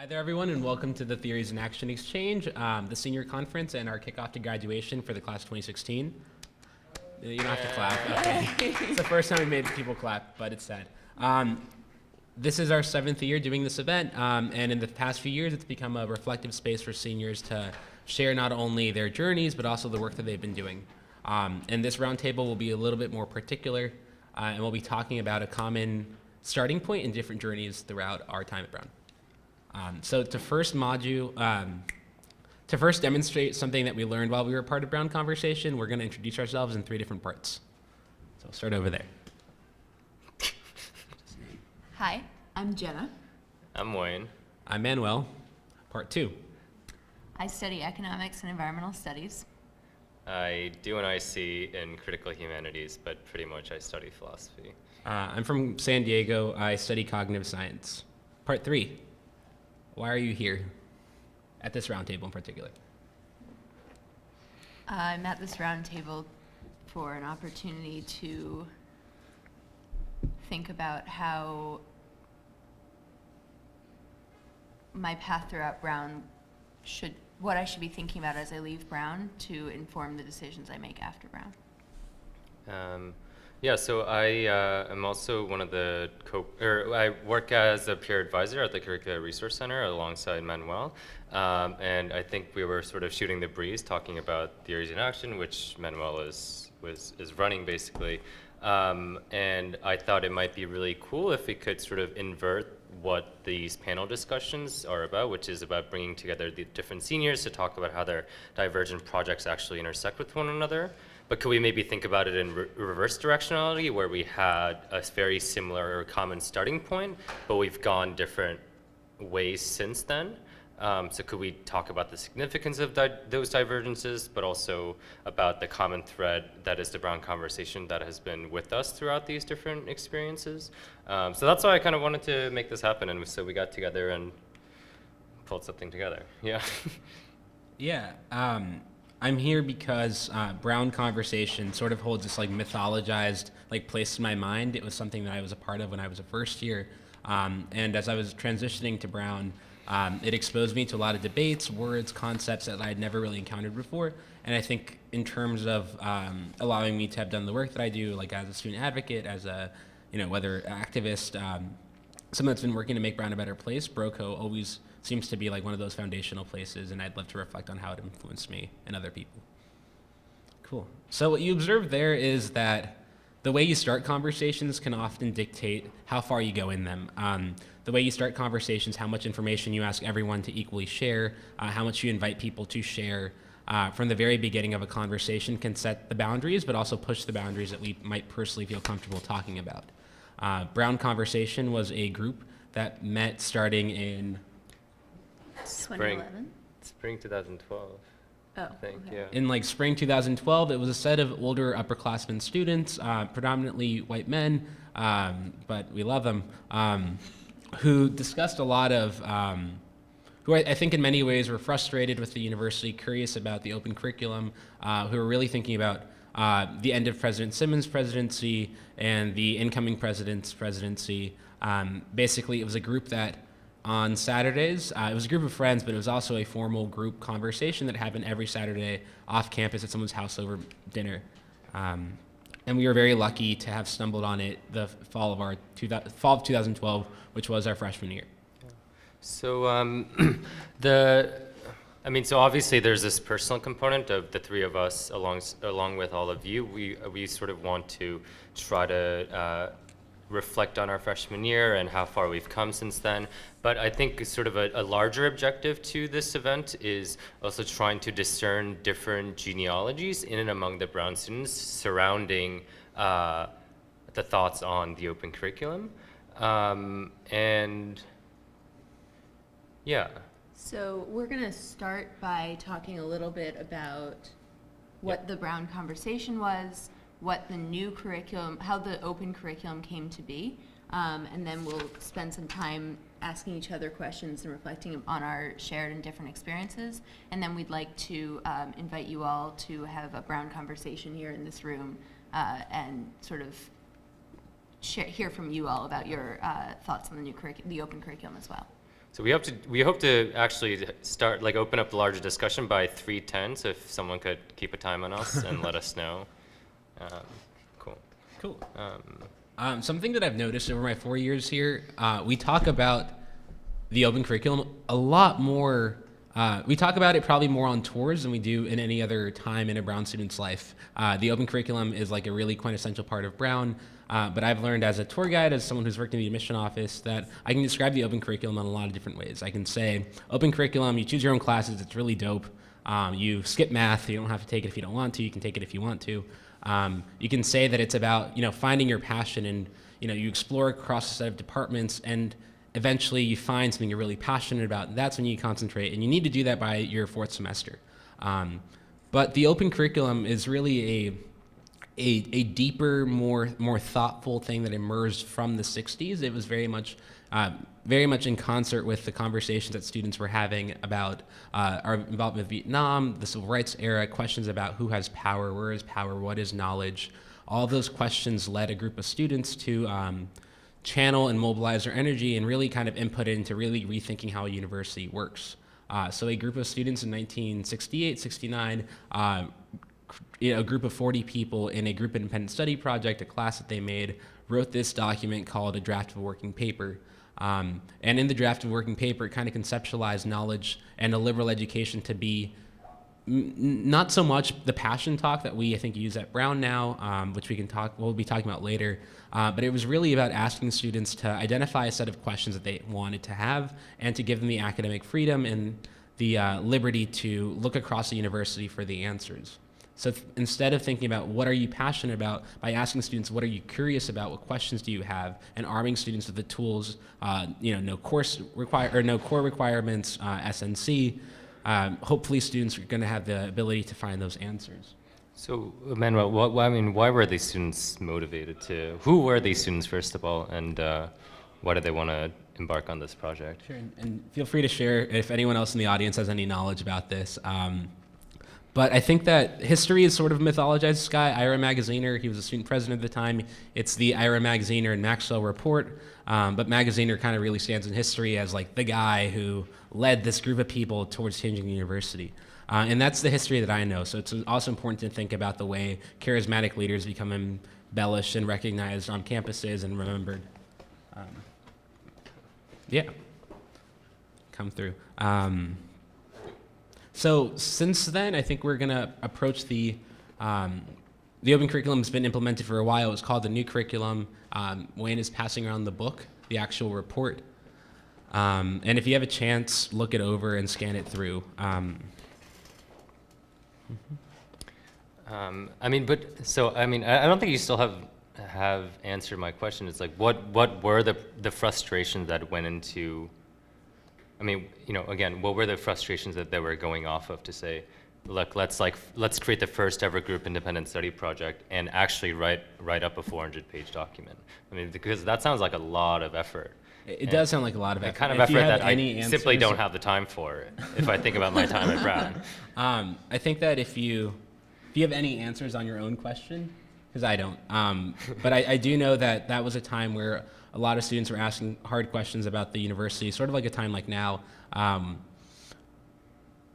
there, everyone, and welcome to the Theories in Action Exchange, the senior conference and our kickoff to graduation for the class 2016. You don't have to clap. Okay. It's the first time we made people clap, but it's sad. This is our 7th year doing this event, and in the past few years, it's become a reflective space for seniors to share not only their journeys, but also the work that they've been doing. And this roundtable will be a little bit more particular, and we'll be talking about a common starting point in different journeys throughout our time at Brown. So to first demonstrate something that we learned while we were part of Brown Conversation, we're going to introduce ourselves in 3 different parts. So we'll start over there. Hi, I'm Jenna. I'm Wayne. I'm Manuel. Part 2. I study economics and environmental studies. I do an IC in critical humanities, but pretty much I study philosophy. I'm from San Diego. I study cognitive science. Part 3. Why are you here at this roundtable in particular? I'm at this roundtable for an opportunity to think about how my path throughout Brown what I should be thinking about as I leave Brown to inform the decisions I make after Brown. So I am also one of the I work as a peer advisor at the Curricular Resource Center alongside Manuel, and I think we were sort of shooting the breeze talking about Theories in Action, which Manuel is running basically, and I thought it might be really cool if we could sort of invert what these panel discussions are about, which is about bringing together the different seniors to talk about how their divergent projects actually intersect with one another. But could we maybe think about it in reverse directionality, where we had a very similar or common starting point, but we've gone different ways since then? So could we talk about the significance of those divergences, but also about the common thread that is the Brown conversation that has been with us throughout these different experiences? So that's why I kind of wanted to make this happen, and so we got together and pulled something together. Yeah. Yeah. I'm here because Brown Conversation sort of holds this like mythologized like place in my mind. It was something that I was a part of when I was a first year, and as I was transitioning to Brown, it exposed me to a lot of debates, words, concepts that I had never really encountered before. And I think in terms of allowing me to have done the work that I do, like as a student advocate, as a whether activist, someone that's been working to make Brown a better place, Broco always seems to be like one of those foundational places, and I'd love to reflect on how it influenced me and other people. Cool. So what you observe there is that the way you start conversations can often dictate how far you go in them. The way you start conversations, how much information you ask everyone to equally share, how much you invite people to share from the very beginning of a conversation can set the boundaries, but also push the boundaries that we might personally feel comfortable talking about. Brown Conversation was a group that met starting in 2011? Spring 2012. Oh, I think, okay. yeah. In like spring 2012, it was a set of older upperclassmen students, predominantly white men, but we love them, who discussed a lot of, who I think in many ways were frustrated with the university, curious about the open curriculum, who were really thinking about the end of President Simmons' presidency and the incoming president's presidency. Basically, it was a group that on Saturdays, it was a group of friends, but it was also a formal group conversation that happened every Saturday off campus at someone's house over dinner. And we were very lucky to have stumbled on it the fall of 2012, which was our freshman year. So so obviously there's this personal component of the 3 of us along with all of you. We sort of want to try to reflect on our freshman year and how far we've come since then. But I think sort of a larger objective to this event is also trying to discern different genealogies in and among the Brown students surrounding the thoughts on the open curriculum. So we're going to start by talking a little bit about what the Brown Conversation was, what the new curriculum, how the open curriculum came to be, and then we'll spend some time asking each other questions and reflecting on our shared and different experiences. And then we'd like to invite you all to have a Brown Conversation here in this room and sort of hear from you all about your thoughts on the open curriculum as well. So we hope to actually start, like, open up the larger discussion by 3:10. So if someone could keep a time on us and let us know. Cool. Cool. Something that I've noticed over my 4 years here, we talk about the open curriculum a lot more. We talk about it probably more on tours than we do in any other time in a Brown student's life. The open curriculum is like a really quintessential part of Brown, but I've learned as a tour guide, as someone who's worked in the admission office, that I can describe the open curriculum in a lot of different ways. I can say, open curriculum, you choose your own classes, it's really dope. You skip math, you don't have to take it if you don't want to, you can take it if you want to. You can say that it's about, finding your passion, and, you explore across a set of departments, and eventually you find something you're really passionate about. That's when you concentrate, and you need to do that by your fourth semester. But the open curriculum is really a deeper, more thoughtful thing that emerged from the 60s. It was very much in concert with the conversations that students were having about our involvement with Vietnam, the civil rights era, questions about who has power, where is power, what is knowledge. All of those questions led a group of students to channel and mobilize their energy and really kind of input into really rethinking how a university works. So a group of students in 1968, 69, a group of 40 people in a group independent study project, a class that they made, wrote this document called a draft of a working paper. And in the draft of a working paper, it kind of conceptualized knowledge and a liberal education to be not so much the passion talk that we, I think, use at Brown now, which we'll be talking about later, but it was really about asking students to identify a set of questions that they wanted to have and to give them the academic freedom and the liberty to look across the university for the answers. So instead of thinking about what are you passionate about, by asking students what are you curious about, what questions do you have, and arming students with the tools, no core requirements, SNC, hopefully students are going to have the ability to find those answers. So, Manuel, why were these students motivated to? Who were these students, first of all, and why did they want to embark on this project? Sure, and feel free to share if anyone else in the audience has any knowledge about this. But I think that history is sort of mythologized this guy, Ira Magaziner. He was a student president at the time. It's the Ira Magaziner and Maxwell report. But Magaziner kind of really stands in history as like the guy who led this group of people towards changing the university. And that's the history that I know. So it's also important to think about the way charismatic leaders become embellished and recognized on campuses and remembered. Come through. So since then, I think we're going to approach the open curriculum has been implemented for a while. It's called the new curriculum. Wayne is passing around the book, the actual report. And if you have a chance, look it over and scan it through. I don't think you still have answered my question. It's like, what were the frustrations that went into? Again, what were the frustrations that they were going off of to say, look, let's create the first ever group independent study project and actually write up a 400-page document. Because that sounds like a lot of effort. It does sound like a lot of effort. The kind of effort that I simply don't have the time for if I think about my time at Brown. I think that if you have any answers on your own question, because I don't, but I do know that was a time where a lot of students were asking hard questions about the university, sort of like a time like now.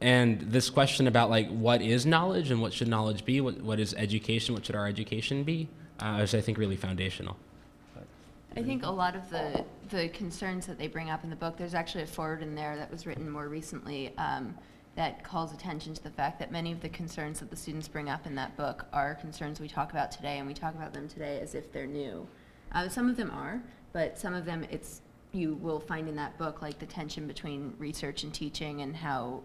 And this question about like what is knowledge and what should knowledge be, what is education, what should our education be, is I think really foundational. I think a lot of the concerns that they bring up in the book, there's actually a foreword in there that was written more recently that calls attention to the fact that many of the concerns that the students bring up in that book are concerns we talk about today, and we talk about them today as if they're new. Some of them are, but some of them you will find in that book, like the tension between research and teaching and how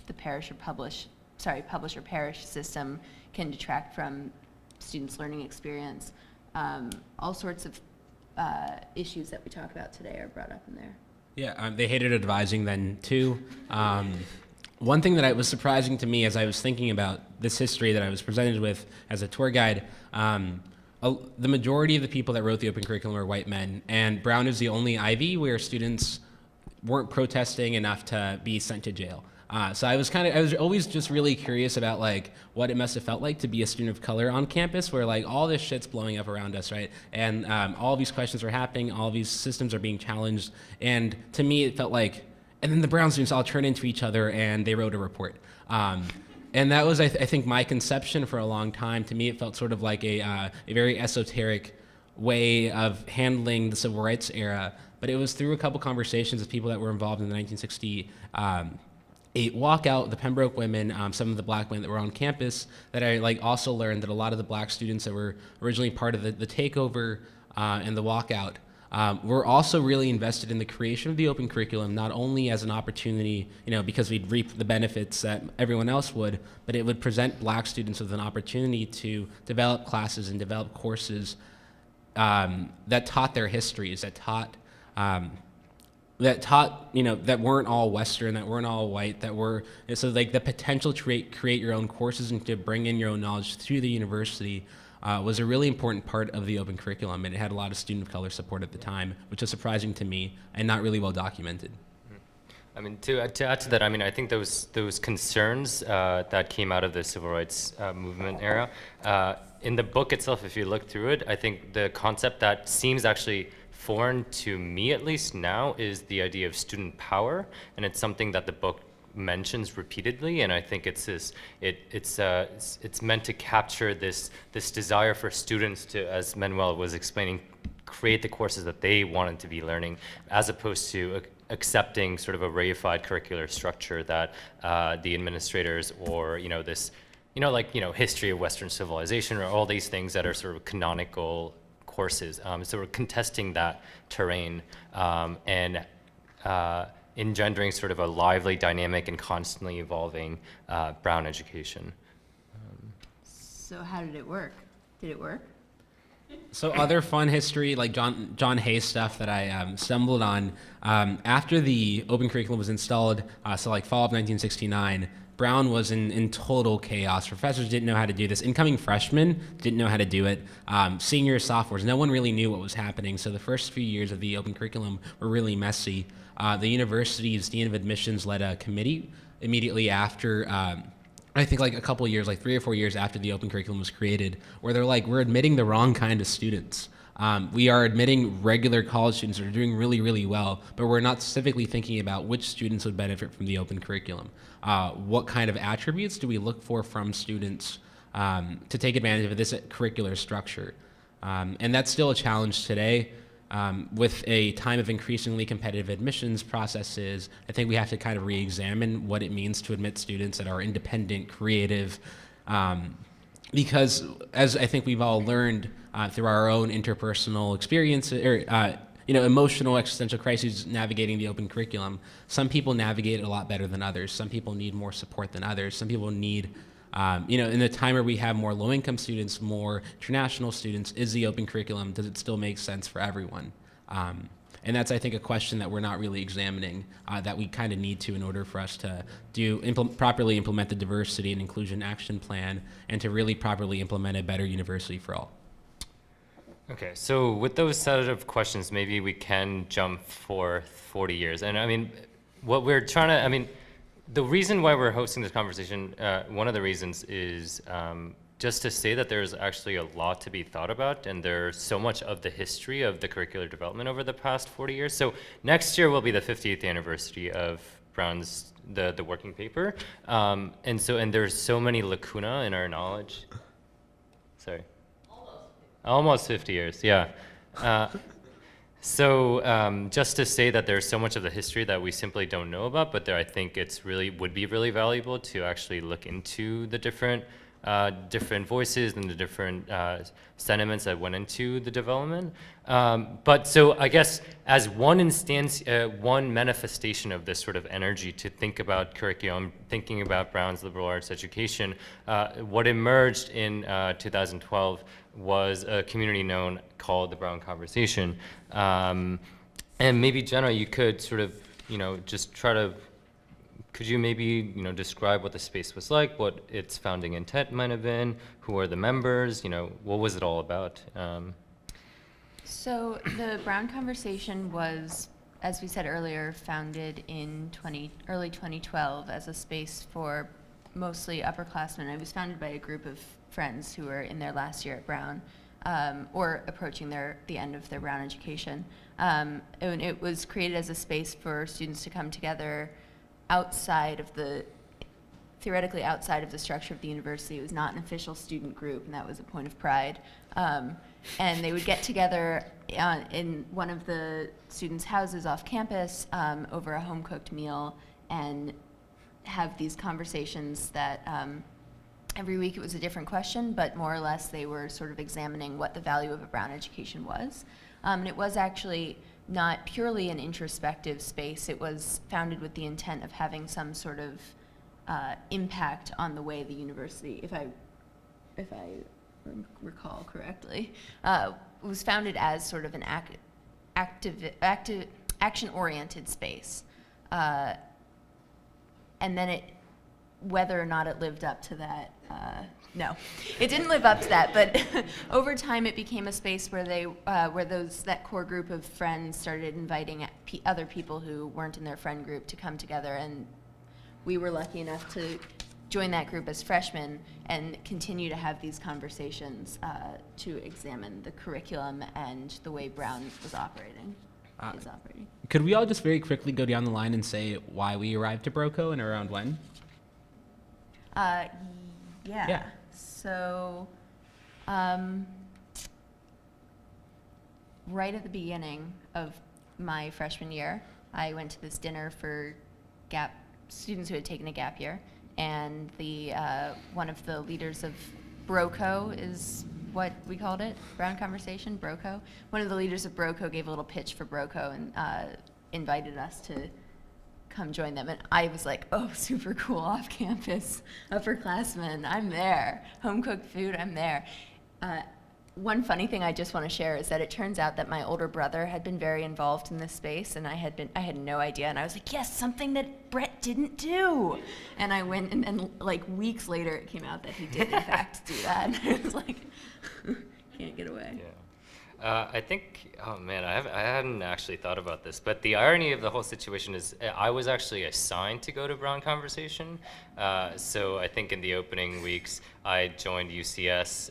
the publish or perish system can detract from students' learning experience. All sorts of issues that we talk about today are brought up in there. Yeah, they hated advising then too. One thing that was surprising to me as I was thinking about this history that I was presented with as a tour guide, the majority of the people that wrote the open curriculum are white men, and Brown is the only Ivy where students weren't protesting enough to be sent to jail. So I was always just really curious about like what it must have felt like to be a student of color on campus where like all this shit's blowing up around us, right? And all these questions are happening, all these systems are being challenged, and to me it felt like and then the Brown students all turned into each other and they wrote a report. And that was, I think, my conception for a long time. To me, it felt sort of like a very esoteric way of handling the civil rights era. But it was through a couple conversations with people that were involved in the 1968 walkout, the Pembroke women, some of the black women that were on campus, that I also learned that a lot of the black students that were originally part of the takeover and the walkout were also really invested in the creation of the open curriculum, not only as an opportunity, because we'd reap the benefits that everyone else would, but it would present black students with an opportunity to develop classes and develop courses that taught their histories, that taught, that weren't all Western, that weren't all white, so like the potential to create your own courses and to bring in your own knowledge through the university was a really important part of the open curriculum, and it had a lot of student of color support at the time, which was surprising to me and not really well documented. I mean, to add to that, I mean, I think those concerns that came out of the civil rights movement era, in the book itself, if you look through it, I think the concept that seems actually foreign to me, at least now, is the idea of student power, and it's something that the book mentions repeatedly, and I think it's meant to capture this desire for students to, as Manuel was explaining, create the courses that they wanted to be learning, as opposed to accepting sort of a reified curricular structure that the administrators or history of Western civilization or all these things that are sort of canonical courses. So we're contesting that terrain and engendering sort of a lively, dynamic, and constantly evolving Brown education. So how did it work? Did it work? So other fun history, like John Hayes stuff that I stumbled on, after the open curriculum was installed, so like fall of 1969, Brown was in total chaos. Professors didn't know how to do this. Incoming freshmen didn't know how to do it. Seniors, sophomores, no one really knew what was happening. So the first few years of the open curriculum were really messy. The university's dean of admissions led a committee immediately after, I think like a couple of years, like 3 or 4 years after the open curriculum was created, where they're like, we're admitting the wrong kind of students. We are admitting regular college students that are doing really, really well, but we're not specifically thinking about which students would benefit from the open curriculum. What kind of attributes do we look for from students to take advantage of this curricular structure? And that's still a challenge today. With a time of increasingly competitive admissions processes, I think we have to kind of re-examine what it means to admit students that are independent, creative, because as I think we've all learned through our own interpersonal experiences, or emotional existential crises navigating the open curriculum, some people navigate it a lot better than others. Some people need more support than others. Some people need in a time where we have more low-income students, more international students, is the open curriculum, does it still make sense for everyone? And that's, I think, a question that we're not really examining, that we kind of need to in order for us to properly implement the diversity and inclusion action plan and to really properly implement a better university for all. Okay, so with those set of questions, maybe we can jump for 40 years. And I mean, what we're trying to, I mean, the reason why we're hosting this conversation, one of the reasons is just to say that there's actually a lot to be thought about, and there's so much of the history of the curricular development over the past 40 years. So next year will be the 50th anniversary of Brown's, the working paper. And there's so many lacuna in our knowledge. Sorry. Almost 50 years, yeah. So just to say that there's so much of the history that we simply don't know about, but I think would be really valuable to actually look into the different voices and the different sentiments that went into the development. But so I guess as one instance, one manifestation of this sort of energy to think about curriculum, thinking about Brown's liberal arts education, what emerged in 2012 was a community known called the Brown Conversation. And maybe Jenna, you could sort of, just try to, could you maybe, describe what the space was like, what its founding intent might have been, who are the members, what was it all about? So the Brown Conversation was, as we said earlier, founded in early 2012 as a space for mostly upperclassmen. It was founded by a group of friends who were in their last year at Brown. or approaching the end of their Brown education. And it was created as a space for students to come together theoretically outside of the structure of the university. It was not an official student group, and that was a point of pride. And they would get together in one of the students' houses off campus over a home-cooked meal and have these conversations that every week it was a different question, but more or less they were sort of examining what the value of a Brown education was. And it was actually not purely an introspective space. It was founded with the intent of having some sort of impact on the way the university, if I recall correctly, was founded as sort of an action-oriented space. And then whether or not it lived up to that, no, it didn't live up to that. But over time, it became a space where that core group of friends started inviting other people who weren't in their friend group to come together, and we were lucky enough to join that group as freshmen and continue to have these conversations to examine the curriculum and the way Brown is operating. Could we all just very quickly go down the line and say why we arrived to Broco and around when? Yeah. So, right at the beginning of my freshman year, I went to this dinner for students who had taken a gap year, and one of the leaders of Broco is what we called it, Brown Conversation, Broco. One of the leaders of Broco gave a little pitch for Broco and invited us to come join them. And I was like, oh, super cool, off campus, upperclassmen, I'm there. Home cooked food, I'm there. One funny thing I just want to share is that it turns out that my older brother had been very involved in this space, and I had no idea, and I was like, yes, something that Brett didn't do. And I went, and then like weeks later, it came out that he did in fact do that. And I was like, can't get away. Yeah. I think, oh man, I hadn't actually thought about this, but the irony of the whole situation is I was actually assigned to go to Brown Conversation. So I think in the opening weeks, I joined UCS.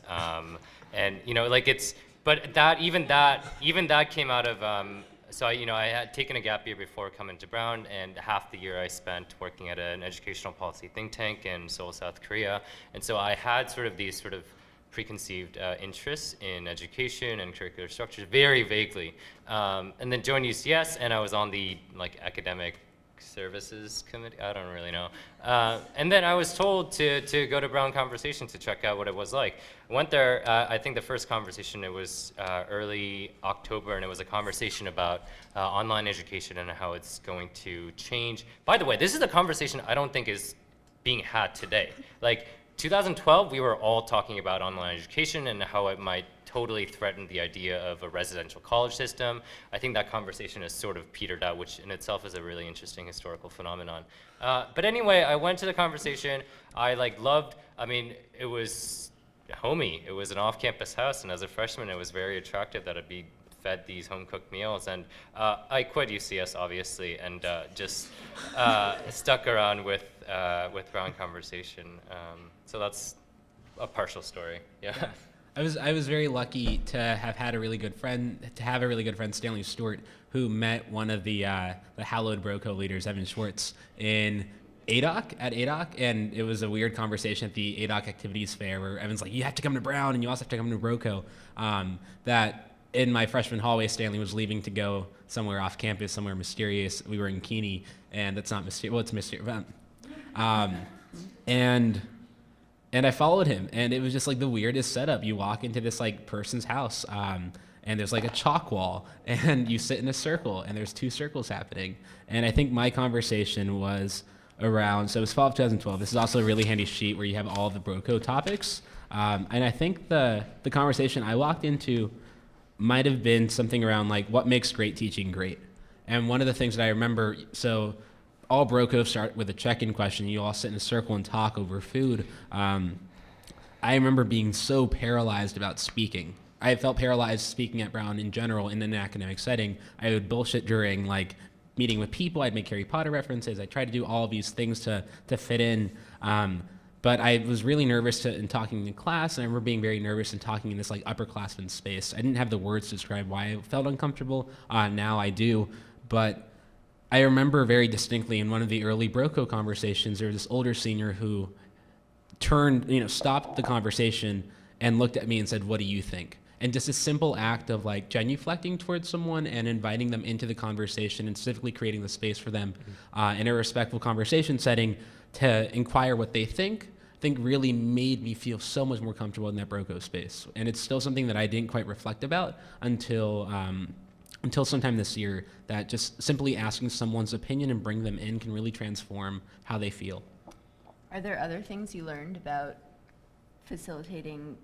And even that came out of, so I had taken a gap year before coming to Brown, and half the year I spent working at an educational policy think tank in Seoul, South Korea. And so I had these preconceived interests in education and curricular structures very vaguely. And then joined UCS, and I was on the academic services committee, I don't really know. And then I was told to go to Brown Conversation to check out what it was like. I went there, I think the first conversation, it was early October, and it was a conversation about online education and how it's going to change. By the way, this is a conversation I don't think is being had today. 2012, we were all talking about online education and how it might totally threaten the idea of a residential college system. I think that conversation has sort of petered out, which in itself is a really interesting historical phenomenon. But anyway, I went to the conversation. I it was homey. It was an off-campus house, and as a freshman, it was very attractive that I'd be fed these home-cooked meals. And I quit UCS, obviously, and just stuck around with Brown Conversation. So that's a partial story. Yeah. I was very lucky to have a really good friend, Stanley Stewart, who met one of the hallowed Broco leaders, Evan Schwartz, in at ADOC, and it was a weird conversation at the ADOC activities fair where Evan's like, you have to come to Brown, and you also have to come to Broco. That in my freshman hallway, Stanley was leaving to go somewhere off campus, somewhere mysterious. We were in Keeney, and that's not mysterious. Well, it's mysterious. And I followed him, and it was just the weirdest setup. You walk into this person's house, and there's a chalk wall, and you sit in a circle, and there's two circles happening. And I think my conversation was around, so it was fall of 2012. This is also a really handy sheet where you have all the Broco topics. And I think the conversation I walked into might have been something around what makes great teaching great. And one of the things that I remember, so all Broco start with a check-in question. You all sit in a circle and talk over food. I remember being so paralyzed about speaking. I felt paralyzed speaking at Brown in general in an academic setting. I would bullshit during meeting with people. I'd make Harry Potter references. I tried to do all of these things to fit in. but I was really nervous in talking in class, and I remember being very nervous in talking in this like upperclassman space. I didn't have the words to describe why I felt uncomfortable. Now I do, but I remember very distinctly in one of the early Broco conversations, there was this older senior who stopped the conversation and looked at me and said, "What do you think?" And just a simple act of like genuflecting towards someone and inviting them into the conversation and specifically creating the space for them in a respectful conversation setting to inquire what they think, I think really made me feel so much more comfortable in that Broco space. And it's still something that I didn't quite reflect about until sometime this year, that just simply asking someone's opinion and bring them in can really transform how they feel. Are there other things you learned about facilitating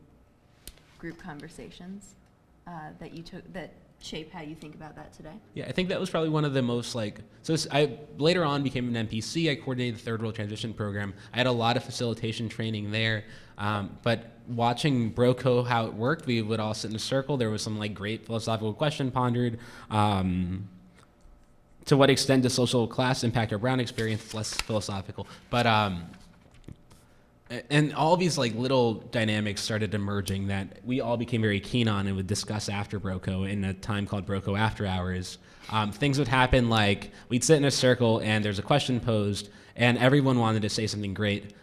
group conversations that you took that shape how you think about that today? Yeah, I think that was probably one of the most I later on became an NPC. I coordinated the Third World Transition Program. I had a lot of facilitation training there, but watching Broco, how it worked, we would all sit in a circle. There was some like great philosophical question pondered. To what extent does social class impact our Brown experience? It's less philosophical, but and all these like little dynamics started emerging that we all became very keen on and would discuss after Broco in a time called Broco After Hours. Things would happen like we'd sit in a circle and there's a question posed and everyone wanted to say something great.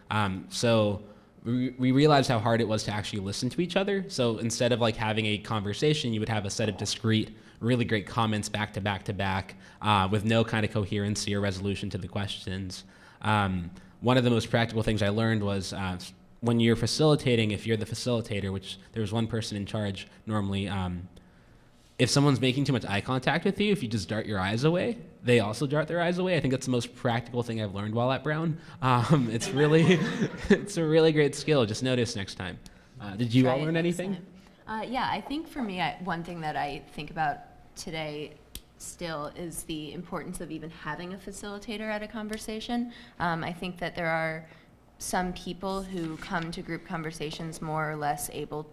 So we realized how hard it was to actually listen to each other. So instead of like having a conversation, you would have a set of discrete, really great comments back to back to back with no kind of coherency or resolution to the questions. One of the most practical things I learned was when you're facilitating, if you're the facilitator, which there's one person in charge normally, if someone's making too much eye contact with you, if you just dart your eyes away, they also dart their eyes away. I think that's the most practical thing I've learned while at Brown. It's a really great skill. Just notice next time. Did you all learn anything? Yeah, I think for me, one thing that I think about today still is the importance of even having a facilitator at a conversation. I think that there are some people who come to group conversations more or less able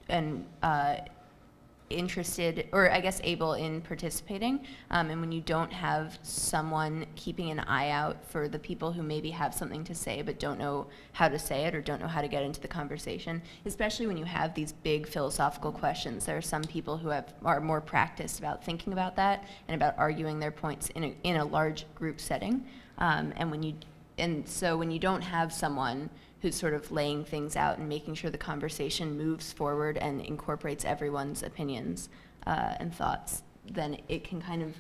and interested, or I guess able in participating. And when you don't have someone keeping an eye out for the people who maybe have something to say but don't know how to say it or don't know how to get into the conversation, especially when you have these big philosophical questions, there are some people who are more practiced about thinking about that and about arguing their points in a large group setting. So when you don't have someone who's sort of laying things out and making sure the conversation moves forward and incorporates everyone's opinions and thoughts, then it can kind of,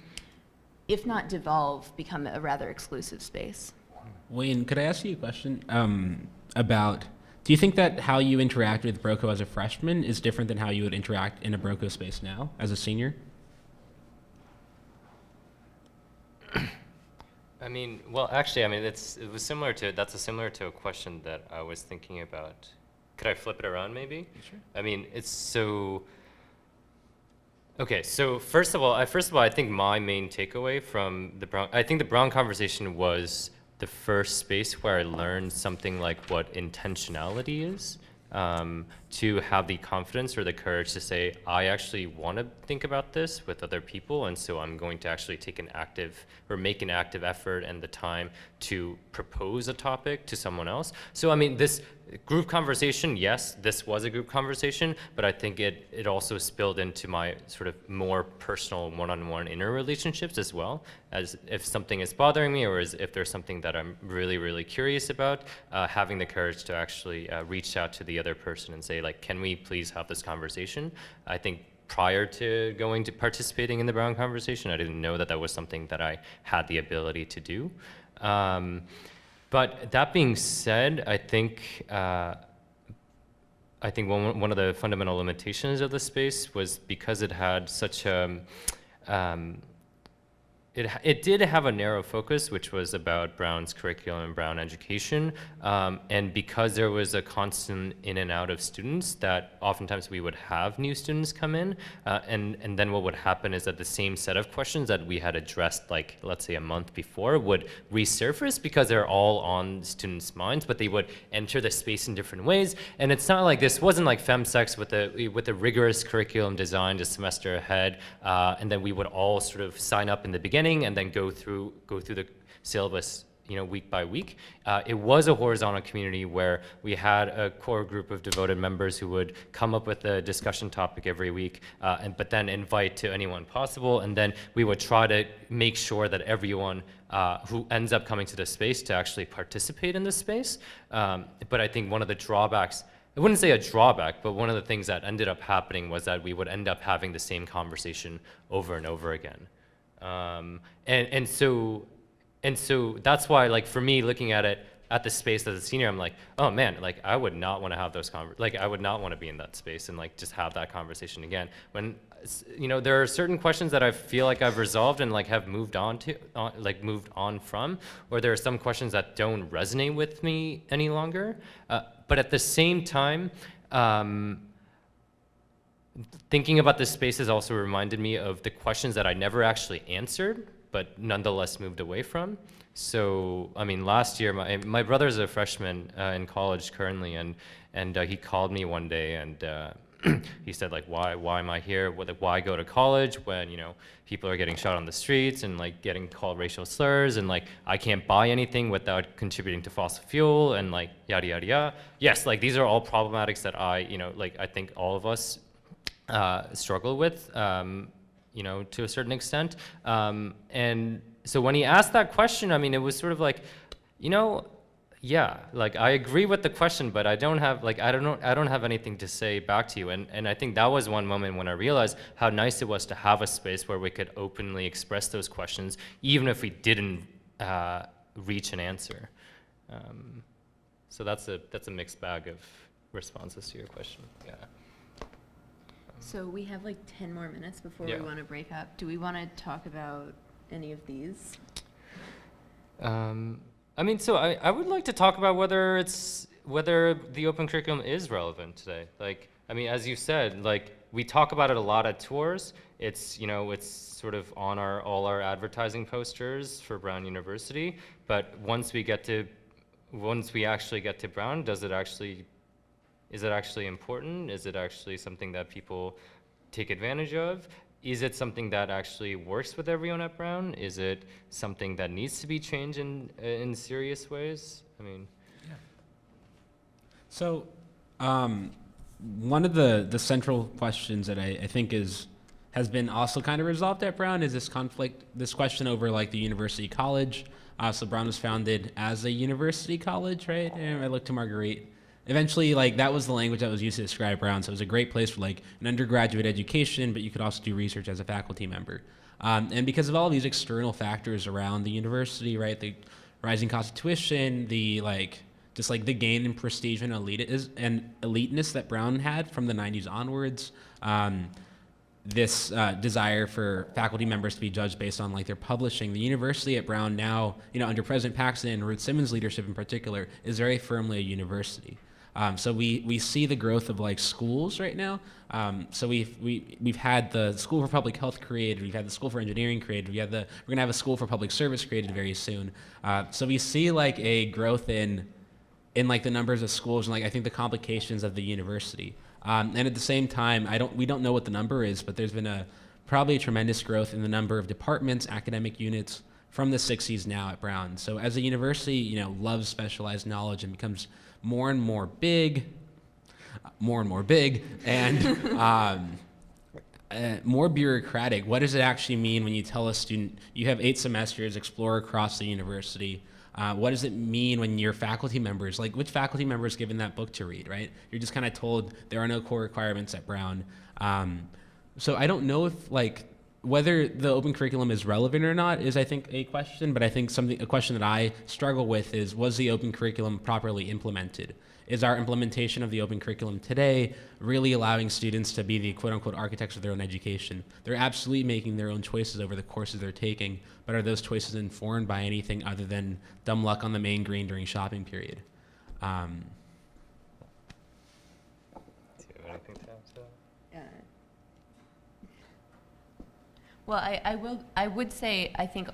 if not devolve, become a rather exclusive space. Wayne, could I ask you a question about, do you think that how you interact with Broco as a freshman is different than how you would interact in a Broco space now as a senior? That's similar to a question that I was thinking about. Could I flip it around maybe? Sure. Okay, so first of all, I think my main takeaway from the Brown conversation was the first space where I learned something like what intentionality is. To have the confidence or the courage to say, I actually want to think about this with other people, and so I'm going to actually make an active effort and the time to propose a topic to someone else. So this group conversation, yes, this was a group conversation, but I think it also spilled into my sort of more personal one-on-one inner relationships as well, as if something is bothering me or if there's something that I'm really, really curious about, having the courage to actually reach out to the other person and say, like, can we please have this conversation? I think prior to participating in the Brown conversation, I didn't know that was something that I had the ability to do. But that being said, I think one of the fundamental limitations of the space was because it had such a it did have a narrow focus, which was about Brown's curriculum and Brown education, and because there was a constant in and out of students, that oftentimes we would have new students come in, and then what would happen is that the same set of questions that we had addressed, like let's say a month before, would resurface because they're all on students' minds, but they would enter the space in different ways. And it's not like this wasn't like FemSex with a rigorous curriculum designed a semester ahead, and then we would all sort of sign up in the beginning and then go through the syllabus, week by week. It was a horizontal community where we had a core group of devoted members who would come up with a discussion topic every week, but then invite to anyone possible, and then we would try to make sure that everyone who ends up coming to the space to actually participate in this space. But I think one of the drawbacks, I wouldn't say a drawback, but one of the things that ended up happening was that we would end up having the same conversation over and over again. And so that's why, like, for me, looking at it at the space as a senior, I'm like, oh man, like, I would not want to have those I would not want to be in that space and like just have that conversation again. When, there are certain questions that I feel like I've resolved and like have moved on from, or there are some questions that don't resonate with me any longer. But at the same time, thinking about this space has also reminded me of the questions that I never actually answered, but nonetheless moved away from. So, I mean, last year, my brother's a freshman in college currently, and he called me one day and he said, like, why am I here? Why go to college when, people are getting shot on the streets and like getting called racial slurs, and like I can't buy anything without contributing to fossil fuel, and like yada yada yada. Yes, like these are all problematics that I think all of us struggle with, to a certain extent. And so when he asked that question, I mean, it was sort of like, yeah, like I agree with the question, but I don't have anything to say back to you. And I think that was one moment when I realized how nice it was to have a space where we could openly express those questions, even if we didn't reach an answer. So that's a mixed bag of responses to your question. Yeah. So we have like 10 more minutes before Yeah. we want to break up. Do we want to talk about any of these? I mean, so I would like to talk about whether the open curriculum is relevant today. Like, I mean, as you said, like we talk about it a lot at tours. It's it's sort of on all our advertising posters for Brown University. But once we actually get to Brown, is it actually important? Is it actually something that people take advantage of? Is it something that actually works with everyone at Brown? Is it something that needs to be changed in serious ways? I mean, Yeah. So, one of the central questions that I think has been also kind of resolved at Brown is this question over like the university college. So Brown was founded as a university college, right? And I looked to Marguerite. Eventually, like that was the language that was used to describe Brown. So it was a great place for like an undergraduate education, but you could also do research as a faculty member. And because of all of these external factors around the university, right, the rising cost of tuition, the the gain in prestige and eliteness that Brown had from the 90s onwards, this desire for faculty members to be judged based on like their publishing. The university at Brown now, under President Paxton and Ruth Simmons' leadership in particular, is very firmly a university. So we see the growth of like schools right now. So we've had the School for Public Health created. We've had the School for Engineering created. We're gonna have a School for Public Service created very soon. So we see like a growth in like the numbers of schools and like I think the complications of the university. And at the same time, we don't know what the number is, but there's been probably a tremendous growth in the number of departments, academic units from the 60s now at Brown. So as a university, loves specialized knowledge and becomes more and more big, and more bureaucratic. What does it actually mean when you tell a student you have 8 semesters, explore across the university? What does it mean when your faculty members, like which faculty member is given that book to read, right? You're just kind of told there are no core requirements at Brown. So I don't know if whether the open curriculum is relevant or not is I think a question, but I think a question that I struggle with is, was the open curriculum properly implemented? Is our implementation of the open curriculum today really allowing students to be the quote unquote architects of their own education? They're absolutely making their own choices over the courses they're taking, but are those choices informed by anything other than dumb luck on the main green during shopping period? do you have anything to add to that? Well, I would say I think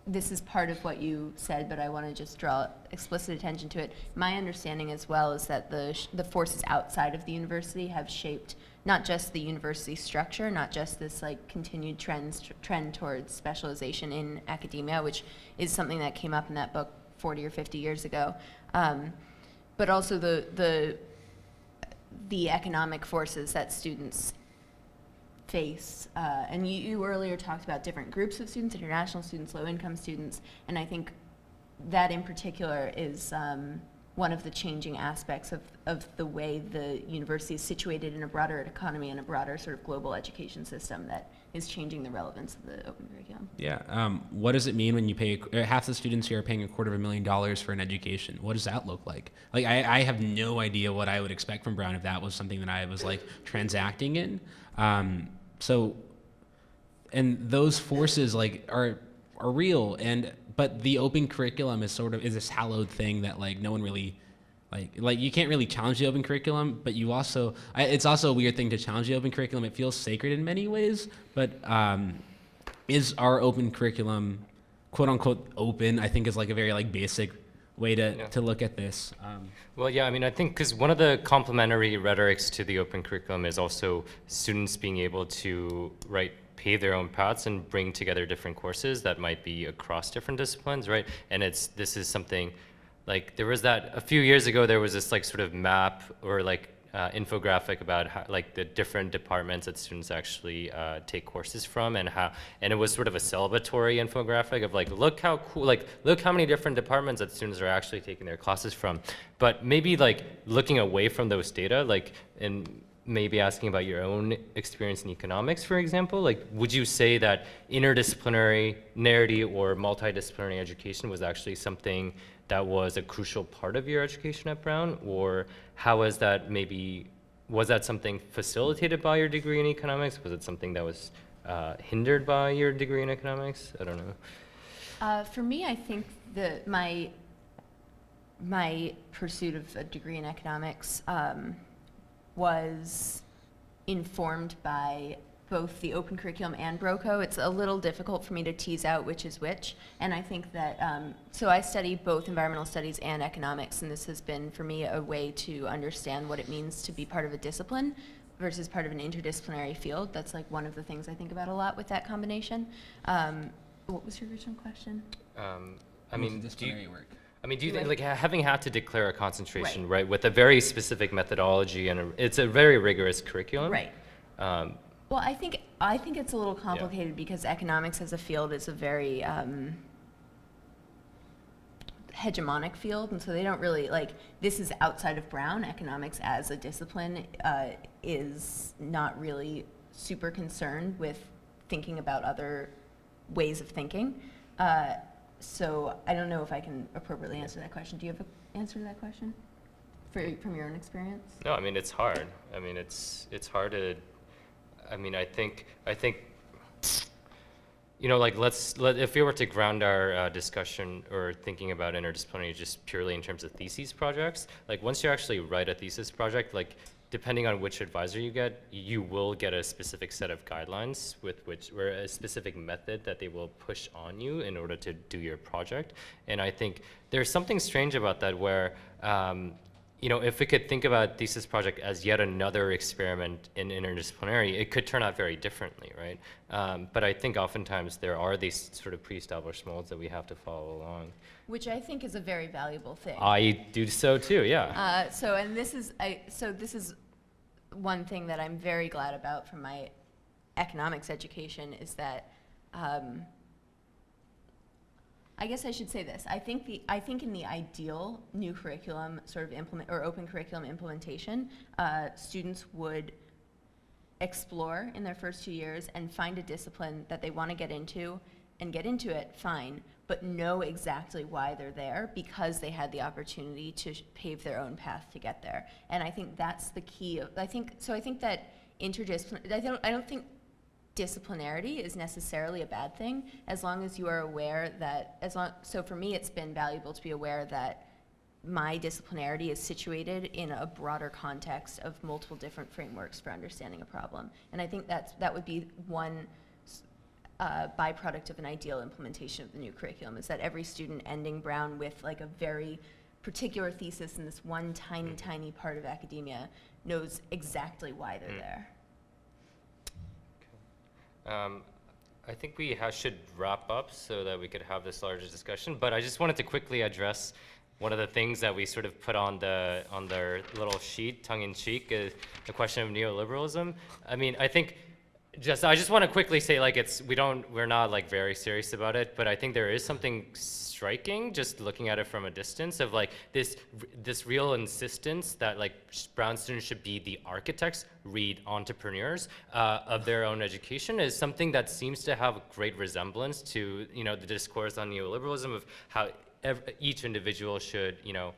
this is part of what you said, but I want to just draw explicit attention to it. My understanding as well is that the forces outside of the university have shaped not just the university structure, not just this like continued trend towards specialization in academia, which is something that came up in that book 40 or 50 years ago, but also the economic forces that students face. And you earlier talked about different groups of students, international students, low-income students, and I think that in particular is one of the changing aspects of the way the university is situated in a broader economy and a broader sort of global education system that is changing the relevance of the open curriculum. Yeah. What does it mean when you pay, half the students here are paying $250,000 for an education? What does that look like? Like, I have no idea what I would expect from Brown if that was something that I was like transacting in. So, and those forces like are real, but the open curriculum is this hallowed thing that like no one really like you can't really challenge the open curriculum, but you also it's also a weird thing to challenge the open curriculum. It feels sacred in many ways, but is our open curriculum quote unquote open? I think is like a very like basic way to look at this. Well, yeah, I mean, I think because one of the complementary rhetorics to the open curriculum is also students being able to pave their own paths and bring together different courses that might be across different disciplines, right? And this is something like there was that a few years ago. There was this like sort of map or like infographic about how, like the different departments that students actually take courses from, and it was sort of a celebratory infographic of like, look how cool, like look how many different departments that students are actually taking their classes from. But maybe like looking away from those data, like, and maybe asking about your own experience in economics, for example, like would you say that interdisciplinary or multidisciplinary education was actually something that was a crucial part of your education at Brown, or how was that was that something facilitated by your degree in economics? Was it something that was hindered by your degree in economics? I don't know. For me, I think my pursuit of a degree in economics was informed by both the open curriculum and BroCo. It's a little difficult for me to tease out which is which, and I think that, so I study both environmental studies and economics, and this has been for me a way to understand what it means to be part of a discipline versus part of an interdisciplinary field. That's like one of the things I think about a lot with that combination. What was your original question? I mean, do you Do think, like, having had to declare a concentration, right, with a very specific methodology and it's a very rigorous curriculum? Right. Well, I think it's a little complicated because economics as a field is a very hegemonic field, and so they don't really like. This is outside of Brown. Economics as a discipline is not really super concerned with thinking about other ways of thinking. So I don't know if I can appropriately answer that question. Do you have an answer to that question from your own experience? No, I mean, it's hard. I mean, it's hard to. I mean, I think, you know, like if we were to ground our discussion or thinking about interdisciplinary just purely in terms of thesis projects, like once you actually write a thesis project, like depending on which advisor you get, you will get a specific set of guidelines or a specific method that they will push on you in order to do your project. And I think there's something strange about that where, you know, if we could think about thesis project as yet another experiment in interdisciplinary, it could turn out very differently, right? But I think oftentimes there are these sort of pre-established molds that we have to follow along. Which I think is a very valuable thing. I do so too, yeah. This is one thing that I'm very glad about from my economics education is that I guess I should say this. I think in the ideal new curriculum sort of open curriculum implementation, students would explore in their first 2 years and find a discipline that they want to get into and get into it, fine, but know exactly why they're there because they had the opportunity to pave their own path to get there. And I think that's the key. I think that interdisciplinary, I don't think disciplinarity is necessarily a bad thing as long as you are aware that so for me it's been valuable to be aware that my disciplinarity is situated in a broader context of multiple different frameworks for understanding a problem. And I think that would be one byproduct of an ideal implementation of the new curriculum, is that every student ending Brown with like a very particular thesis in this one tiny, tiny part of academia knows exactly why they're there. I think we should wrap up so that we could have this larger discussion, but I just wanted to quickly address one of the things that we sort of put on their little sheet, tongue-in-cheek, is the question of neoliberalism. I mean, I think I just want to quickly say, like, we're not like very serious about it, but I think there is something striking just looking at it from a distance of like this real insistence that like Brown students should be the architects, read entrepreneurs of their own education, is something that seems to have great resemblance to, you know, the discourse on neoliberalism of how each individual should, you know,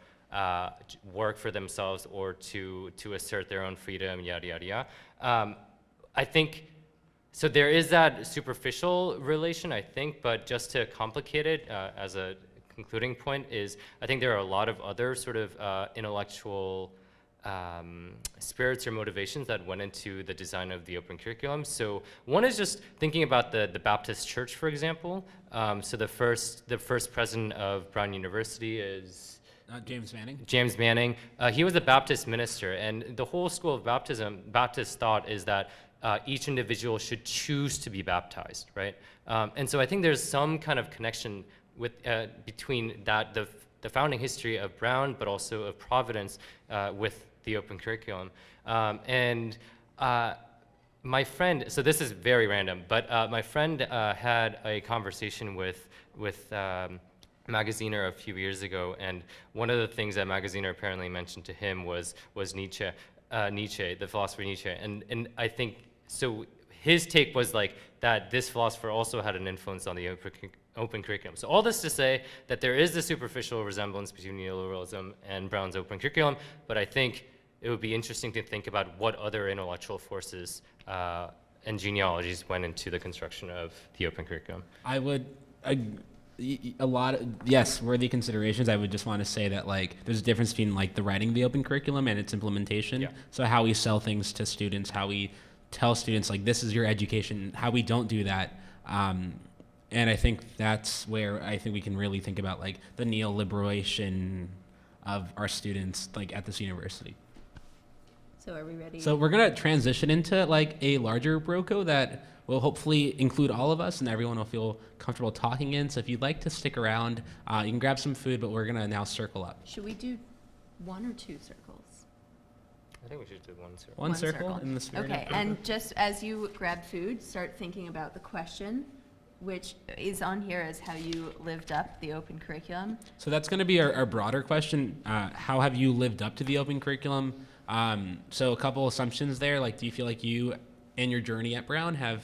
work for themselves or to assert their own freedom, yada yada yada. I think. So there is that superficial relation, I think, but just to complicate it as a concluding point is, I think there are a lot of other sort of intellectual spirits or motivations that went into the design of the open curriculum. So one is just thinking about the Baptist Church, for example. So the first president of Brown University is James Manning. James Manning. He was a Baptist minister, and the whole school of Baptist thought is that each individual should choose to be baptized, right? And so I think there's some kind of connection between that, the founding history of Brown, but also of Providence with the open curriculum. My friend, so this is very random, but my friend had a conversation with Magaziner a few years ago, and one of the things that Magaziner apparently mentioned to him was Nietzsche, the philosopher Nietzsche, and I think, so his take was like that this philosopher also had an influence on the open curriculum. So all this to say that there is this superficial resemblance between neoliberalism and Brown's open curriculum, but I think it would be interesting to think about what other intellectual forces and genealogies went into the construction of the open curriculum. I would, a lot of, yes, worthy considerations. I would just want to say that like there's a difference between like the writing of the open curriculum and its implementation. Yeah. So how we sell things to students, how we tell students like this is your education, how we don't do that. And I think that's where I think we can really think about like the neoliberation of our students like at this university. So are we ready? So we're gonna transition into like a larger broco that will hopefully include all of us and everyone will feel comfortable talking in. So if you'd like to stick around, you can grab some food, but we're gonna now circle up. Should we do one or two circles? I think we should do one circle. One circle in the spirit. Okay, and just as you grab food, start thinking about the question, which is on here as how you lived up the open curriculum. So that's going to be our broader question. How have you lived up to the open curriculum? So a couple assumptions there. Like, do you feel like you and your journey at Brown have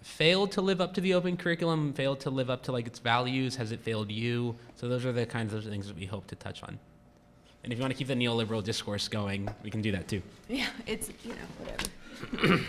failed to live up to the open curriculum, failed to live up to like its values? Has it failed you? So those are the kinds of things that we hope to touch on. And if you want to keep the neoliberal discourse going, we can do that too. Yeah, it's, you know, whatever.